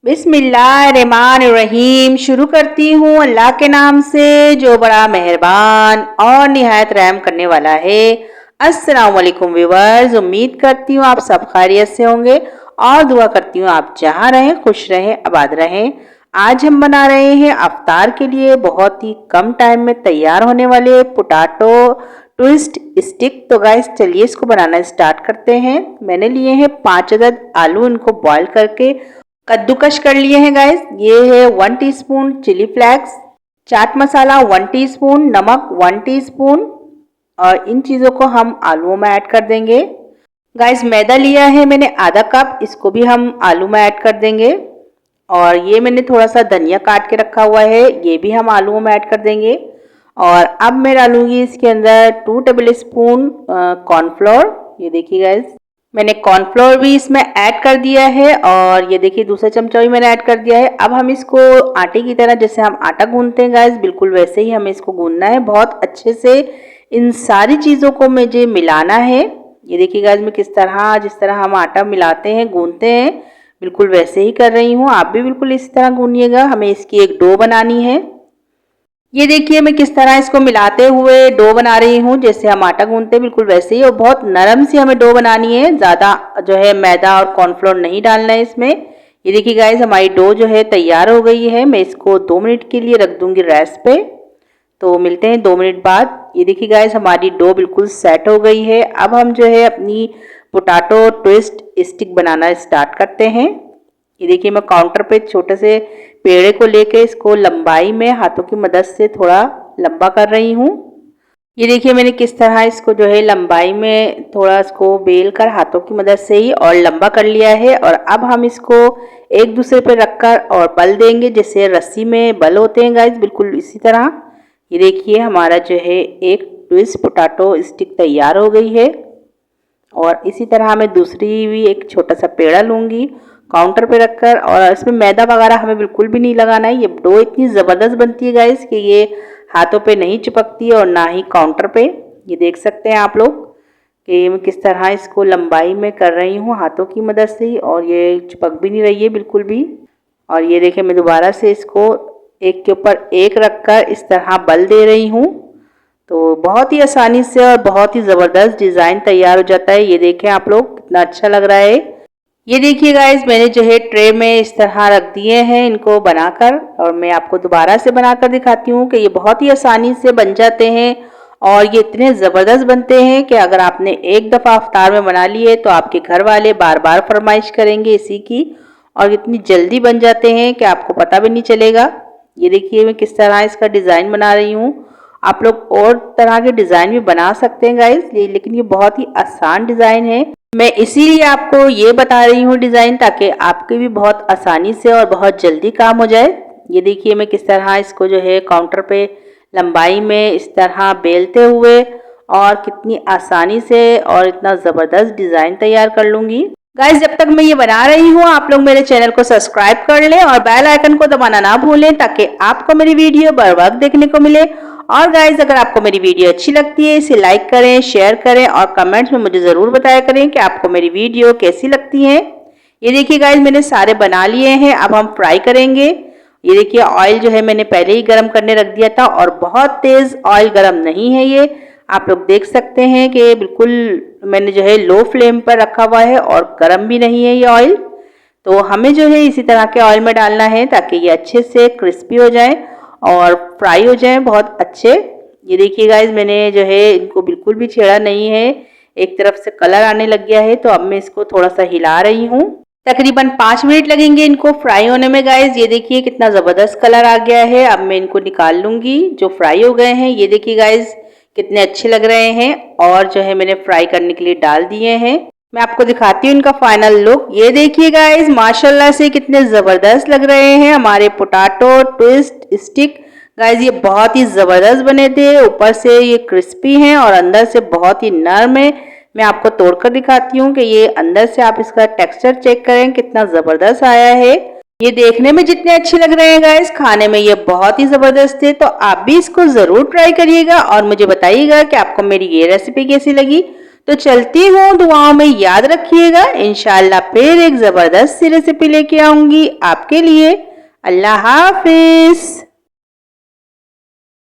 बिस्मिल्लाहिर्रहमानिर्रहीम। शुरू करती हूँ अल्लाह के नाम से जो बड़ा मेहरबान और निहायत रहम करने वाला है। अस्सलाम वालेकुम व्यूअर्स, उम्मीद करती हूँ आप सब खैरियत से होंगे और दुआ करती हूँ आप जहाँ रहें खुश रहें आबाद रहें। आज हम बना रहे हैं अफ्तार के लिए बहुत ही कम टाइम में तैयार होने वाले पोटैटो ट्विस्ट स्टिक। तो गाइस चलिए इसको बनाना स्टार्ट करते हैं। मैंने लिए हैं 5 अदद आलू, इनको बॉईल करके कद्दूकश कर लिए हैं गाइस। ये है 1 teaspoon chilli flakes, chaat masala 1 teaspoon, नमक 1 टीस्पून और इन चीज़ों को हम आलूओं में ऐड कर देंगे। गाइस मैदा लिया है मैंने आधा कप, इसको भी हम आलू में ऐड कर देंगे। और ये मैंने थोड़ा सा धनिया काट के रखा हुआ है, ये भी हम आलूओं में ऐड कर देंगे। और अब मैं डालूंगी इसके अंदर 2 टेबल स्पून कॉर्नफ्लोर। ये देखिए गाइस मैंने कॉर्नफ्लोर भी इसमें ऐड कर दिया है और ये देखिए दूसरा चमचा भी मैंने ऐड कर दिया है। अब हम इसको आटे की तरह, जैसे हम आटा गूंथते हैं गाइस, बिल्कुल वैसे ही हमें इसको गूंथना है। बहुत अच्छे से इन सारी चीज़ों को मुझे मिलाना है। ये देखिए गाइस मैं किस तरह, जिस तरह हम आटा मिलाते हैं गूंथते हैं, बिल्कुल वैसे ही कर रही हूँ। आप भी बिल्कुल इसी तरह गूंथिएगा। हमें इसकी एक डो बनानी है। ये देखिए मैं किस तरह इसको मिलाते हुए डो बना रही हूँ, जैसे हम आटा गूंथते हैं बिल्कुल वैसे ही। और बहुत नरम सी हमें डो बनानी है, ज़्यादा जो है मैदा और कॉर्नफ्लोर नहीं डालना है इसमें। ये देखिए गाइस हमारी डो जो है तैयार हो गई है। मैं इसको 2 मिनट के लिए रख दूंगी रेस्ट पे। तो मिलते हैं 2 मिनट बाद। ये देखिए गाइस हमारी डो बिल्कुल सेट हो गई है। अब हम जो है अपनी पोटैटो ट्विस्ट स्टिक बनाना स्टार्ट करते हैं। ये देखिए मैं काउंटर पे छोटे से पेड़े को लेके इसको लंबाई में हाथों की मदद से थोड़ा लंबा कर रही हूँ। ये देखिए मैंने किस तरह इसको जो है लंबाई में थोड़ा इसको बेल कर हाथों की मदद से ही और लंबा कर लिया है। और अब हम इसको एक दूसरे पे रखकर और बल देंगे, जैसे रस्सी में बल होते हैं गाइस, बिल्कुल इसी तरह। ये देखिए हमारा जो है एक ट्विस्ट पोटैटो स्टिक तैयार हो गई है। और इसी तरह मैं दूसरी भी एक छोटा सा पेड़ा लूँगी काउंटर पे रखकर। और इसमें मैदा वगैरह हमें बिल्कुल भी नहीं लगाना है। ये डो इतनी ज़बरदस्त बनती है गाइस कि ये हाथों पे नहीं चिपकती है और ना ही काउंटर पे। ये देख सकते हैं आप लोग कि मैं किस तरह इसको लंबाई में कर रही हूँ हाथों की मदद से ही, और ये चिपक भी नहीं रही है बिल्कुल भी। और ये देखिए मैं दोबारा से इसको एक के ऊपर एक रखकर इस तरह बल दे रही हूँ। तो बहुत ही आसानी से और बहुत ही ज़बरदस्त डिज़ाइन तैयार हो जाता है। ये देखें आप लोग कितना अच्छा लग रहा है। ये देखिए गाइस मैंने जो है ट्रे में इस तरह रख दिए हैं इनको बनाकर, और मैं आपको दोबारा से बनाकर दिखाती हूँ कि ये बहुत ही आसानी से बन जाते हैं। और ये इतने ज़बरदस्त बनते हैं कि अगर आपने एक दफ़ा अफ्तार में बना लिए तो आपके घर वाले बार बार फरमाइश करेंगे इसी की। और इतनी जल्दी बन जाते हैं कि आपको पता भी नहीं चलेगा। ये देखिए मैं किस तरह इसका डिज़ाइन बना रही हूँ। आप लोग और तरह के डिज़ाइन भी बना सकते हैं गाइस, लेकिन ये बहुत ही आसान डिज़ाइन है। मैं इसीलिए आपको ये बता रही हूँ डिज़ाइन, ताकि आपके भी बहुत आसानी से और बहुत जल्दी काम हो जाए। ये देखिए मैं किस तरह इसको जो है काउंटर पे लंबाई में इस तरह बेलते हुए और कितनी आसानी से और इतना ज़बरदस्त डिज़ाइन तैयार कर लूँगी। गाइस जब तक मैं ये बना रही हूँ आप लोग मेरे चैनल को सब्सक्राइब कर लें और बेल आइकन को दबाना ना भूलें, ताकि आपको मेरी वीडियो बर वक्त देखने को मिले। और गाइज अगर आपको मेरी वीडियो अच्छी लगती है इसे लाइक करें, शेयर करें और कमेंट्स में मुझे ज़रूर बताया करें कि आपको मेरी वीडियो कैसी लगती है। ये देखिए गाइज मैंने सारे बना लिए हैं। अब हम फ्राई करेंगे। ये देखिए ऑयल जो है मैंने पहले ही गर्म करने रख दिया था, और बहुत तेज़ ऑयल गर्म नहीं है ये। आप लोग देख सकते हैं कि बिल्कुल मैंने जो है लो फ्लेम पर रखा हुआ है और गर्म भी नहीं है ये ऑयल। तो हमें जो है इसी तरह के ऑयल में डालना है ताकि ये अच्छे से क्रिस्पी हो जाए और फ्राई हो जाए बहुत अच्छे। ये देखिए गाइज मैंने जो है इनको बिल्कुल भी छेड़ा नहीं है। एक तरफ से कलर आने लग गया है तो अब मैं इसको थोड़ा सा हिला रही हूँ। तकरीबन 5 मिनट लगेंगे इनको फ्राई होने में गाइज। ये देखिए कितना ज़बरदस्त कलर आ गया है। अब मैं इनको निकाल लूँगी जो फ्राई हो गए हैं। ये देखिए गाइज कितने अच्छे लग रहे हैं और जो है मैंने फ्राई करने के लिए डाल दिए हैं। मैं आपको दिखाती हूँ इनका फाइनल लुक। ये देखिए गाइस माशाल्लाह से कितने ज़बरदस्त लग रहे हैं हमारे पोटैटो ट्विस्ट स्टिक। गाइस ये बहुत ही ज़बरदस्त बने थे, ऊपर से ये क्रिस्पी हैं और अंदर से बहुत ही नरम है। मैं आपको तोड़कर दिखाती हूँ कि ये अंदर से आप इसका टेक्सचर चेक करें कितना ज़बरदस्त आया है। ये देखने में जितने अच्छे लग रहे हैं गाइस, खाने में ये बहुत ही ज़बरदस्त थे। तो आप भी इसको ज़रूर ट्राई करिएगा और मुझे बताइएगा कि आपको मेरी ये रेसिपी कैसी लगी। तो चलती हूँ, दुआओं में याद रखिएगा। इंशाअल्लाह फिर एक ज़बरदस्त सी रेसिपी लेके आऊँगी आपके लिए। अल्लाह हाफिज़।